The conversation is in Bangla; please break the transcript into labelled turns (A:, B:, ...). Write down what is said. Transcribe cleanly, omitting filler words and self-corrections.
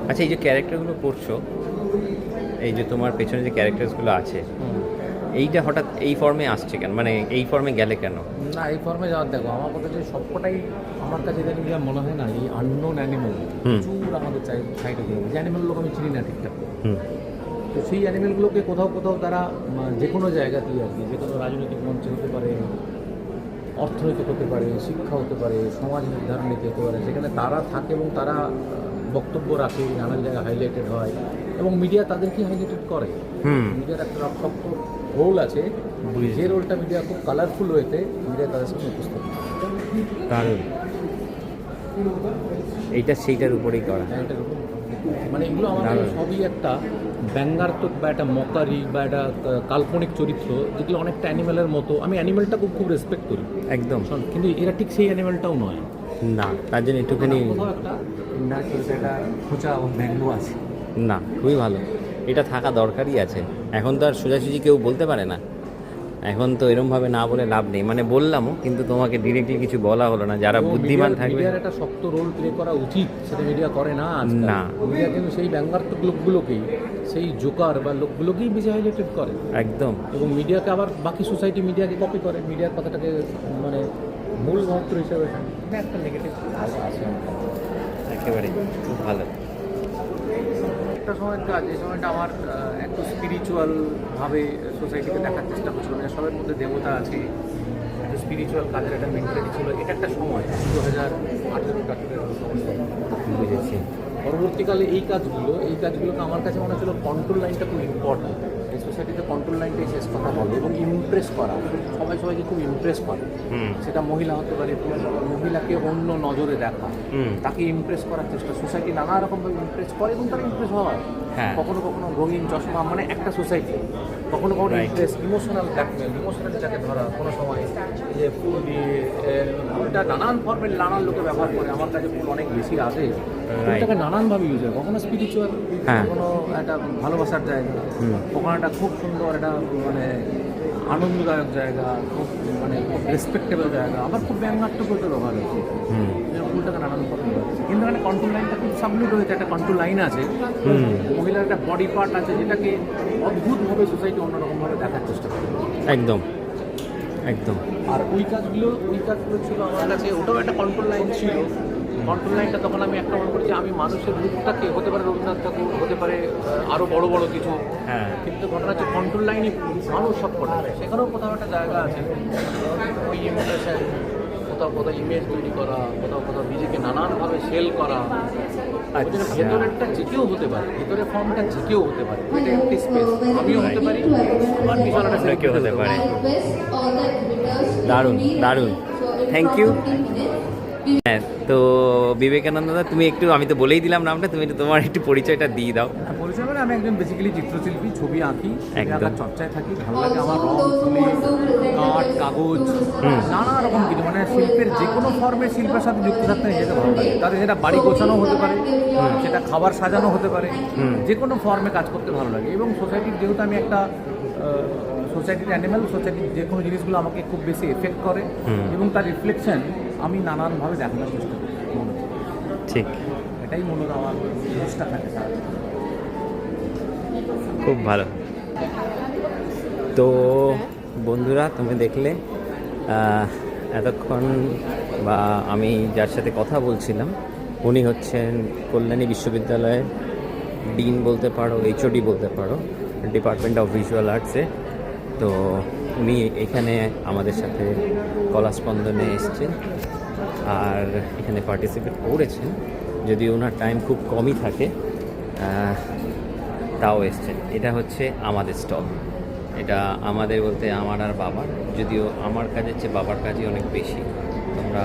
A: আচ্ছা, এই যে ক্যারেক্টারগুলো করছো, এই যে তোমার পেছনে যে ক্যারেক্টারসগুলো আছে, এইটা হঠাৎ এই ফর্মে আসছে কেন, মানে এই ফর্মে গেলে কেন?
B: না, এই ফর্মে যাওয়ার দেখো আমার কথা যে সবকটাই আমার কাছে ইদানিং যা মনে হয় না, এই আননোন অ্যানিমেল প্রচুর আমাদের সাইডে দিয়ে যে অ্যানিমেলগুলোকে আমি চিনি না ঠিকঠাক। তো সেই অ্যানিমেলগুলোকে কোথাও কোথাও তারা যে কোনো জায়গাতেই আর কি, যে কোনো রাজনৈতিক মঞ্চে হতে পারে, অর্থনৈতিক হতে পারে, শিক্ষা হতে পারে, সমাজ নির্ধারণ হতে পারে, সেখানে তারা থাকে এবং তারা বক্তব্য রাখে, নানান জায়গায় হাইলাইটেড হয় এবং মিডিয়া তাদেরকে হাইলাইটেড করে। মিডিয়ার একটা শক্ত রোল আছে, যে রোলটা মিডিয়া খুব কালারফুল ওয়েতে মিডিয়া তাদের সামনে উপস্থিত।
A: কারণ এইটা সেইটার উপরেই করা,
B: মানে এগুলো আমাদের সবই একটা ব্যঙ্গাত্মক বা একটা মকারি বা একটা কাল্পনিক চরিত্র, যেগুলো অনেকটা অ্যানিমেলের মতো। আমি অ্যানিমেলটাকে খুব রেসপেক্ট করি
A: একদম,
B: কিন্তু এরা ঠিক সেই অ্যানিমেলটাও নয়
A: না, তার জন্য একটুখানি
B: কোথাও একটা একটা খোঁচা ও ব্যঙ্গ আছে।
A: না, খুবই ভালো, এটা থাকা দরকারই আছে। এখন তো আর সোজাসুজি কেউ বলতে পারে না, এখন তো এরমভাবে না বলে লাভ নেই। মানে বললামও, কিন্তু তোমাকে ডিরেক্টলি কিছু বলা হলো না। যারা বুদ্ধিমান থাকবে,
B: মিডিয়ার একটা শক্ত রোল প্লে করা উচিত, সেটা মিডিয়া করে না
A: না।
B: মিডিয়া কিন্তু সেই ব্যঙ্গাত্মক লোকগুলোকেই, সেই জোকার বা লোকগুলোকেই বেশি হাইলাইটেড করে
A: একদম।
B: এবং মিডিয়াকে আবার বাকি সোসাইটি মিডিয়াকে কপি করে, মিডিয়ার কথাটাকে মানে মূল মন্ত্র হিসেবে একটা নেগেটিভ আছে
A: একেবারে খুব ভালো।
B: একটা সময় যে সময়টা আমার একটু স্পিরিচুয়ালভাবে সোসাইটিকে দেখার চেষ্টা করছিলাম, সবার মধ্যে দেবতা আছে, একটা স্পিরিচুয়াল কাজের একটা মেন্টালিটি ছিল, এটা একটা সময় 2018-19
A: বুঝেছি।
B: পরবর্তীকালে এই কাজগুলোকে আমার কাছে মনে হচ্ছিল কন্ট্রোল লাইনটা খুব ইম্পর্টেন্ট। এই সোসাইটিতে কন্ট্রোল লাইনটাই শেষ কথা বলে এবং ইমপ্রেস করা, সবাইকে খুব ইমপ্রেস করে। সেটা মহিলা হতে পারে, মহিলাকে অন্য নজরে দেখা, তাকে ইমপ্রেস করার চেষ্টা, সোসাইটি নানা রকমভাবে ইমপ্রেস করে এবং তারা ইমপ্রেস হয়। কখনো কখনো রঙিন চশমা, মানে একটা সোসাইটি কখনো কখনো ইমপ্রেস, ইমোশনাল ব্ল্যাকমেল, ইমোশনাল যাকে ধরা কোনো সময় যে ফুল দিয়ে, ফুলটা নানান ফর্মের নানান লোকে ব্যবহার করে। আমার কাছে ফুল অনেক বেশি আসে, ফুলটাকে নানানভাবে ইউজ হয়, কখনো স্পিরিচুয়াল, কখনো একটা ভালোবাসার জায়গা, কখনো একটা খুব সুন্দর একটা মানে আনন্দদায়ক জায়গা, খুব মানে খুব রেসপেক্টেবল জায়গা, আবার খুব ব্যঙ্গাত্মক বলতে ব্যবহার হয়েছে। ফুলটাকে নানান ফর্মে হচ্ছে, কিন্তু এখানে কন্ট্রোল লাইনটা খুব সাবমিট হয়েছে, একটা কন্ট্রোল লাইন আছে, মহিলার একটা বডি পার্ট আছে, যেটাকে অদ্ভুতভাবে সোসাইটি অন্যরকমভাবে দেখার চেষ্টা করে।
A: একদম একদম।
B: আর ওই কাজগুলো ছিল আমার কাছে, ওটাও একটা কন্ট্রোল লাইন ছিল। কন্ট্রোল লাইনটা তখন আমি একটা মনে করেছি, আমি মানুষের রূপটাকে, হতে পারে রবীন্দ্রনাথ ঠাকুর, হতে পারে আরও বড় বড় কিছু, কিন্তু ঘটনা হচ্ছে কন্ট্রোল লাইনই মানুষ সব করে, সেখানেও কোথাও একটা জায়গা আছে ওই ইমোশন, কোথাও ইমেজ তৈরি করা, কোথাও নিজেকে নানানভাবে সেল করা। ভেতরেরটা যে কেউ হতে পারে, ভেতরের ফর্মটা যে কেউ হতে পারে, এটা একটি স্পেস, আমিও হতে পারি, আমার পিছনে
A: কেউ হতে পারে। দারুণ দারুণ, থ্যাংক ইউ। হ্যাঁ, তো বিবেকানন্দ দা, তুমি একটু, আমি তো বলেই দিলাম নামটা, তুমি একটু তোমার একটু পরিচয়টা দিয়ে দাও।
B: পরিচয় মানে আমি একজন বেসিক্যালি চিত্রশিল্পী, ছবি আঁকি,
A: একদম
B: চর্চায় থাকি, ভালো লাগে আমার রং, তুলি, কাঠ, কাগজ, নানা রকম কিছু, মানে শিল্পের যে কোনো ফর্মে শিল্পের সাথে যুক্ত থাকতে নিজেকে ভালো লাগে। তাদের সেটা বাড়ি গোছানো হতে পারে, সেটা খাবার সাজানো হতে পারে, যে কোনো ফর্মে কাজ করতে ভালো লাগে। এবং সোসাইটির, যেহেতু আমি একটা সোসাইটির অ্যানিম্যাল, সোসাইটির যে কোনো জিনিসগুলো আমাকে খুব বেশি এফেক্ট করে এবং তার রিফ্লেকশন আমি নানানভাবে দেখানোর চেষ্টা করি।
A: ঠিক,
B: এটাই মনে আমার জিনিসটা থাকে।
A: খুব ভালো। তো বন্ধুরা, তুমি দেখলে এতক্ষণ, বা আমি যার সাথে কথা বলছিলাম, উনি হচ্ছেন কল্যাণী বিশ্ববিদ্যালয়ের ডিন বলতে পারো, এইচওডি বলতে পারো, ডিপার্টমেন্ট অফ ভিজুয়াল আর্টসে। তো উনি এখানে আমাদের সাথে কলাস্পন্দনে এসছেন আর এখানে পার্টিসিপেট করেছেন, যদিও ওনার টাইম খুব কমই থাকে, তাও এসছেন। এটা হচ্ছে আমাদের স্টল, এটা আমাদের বলতে আমার আর বাবার, যদিও আমার কাজের চেয়ে বাবার কাজই অনেক বেশি। তোমরা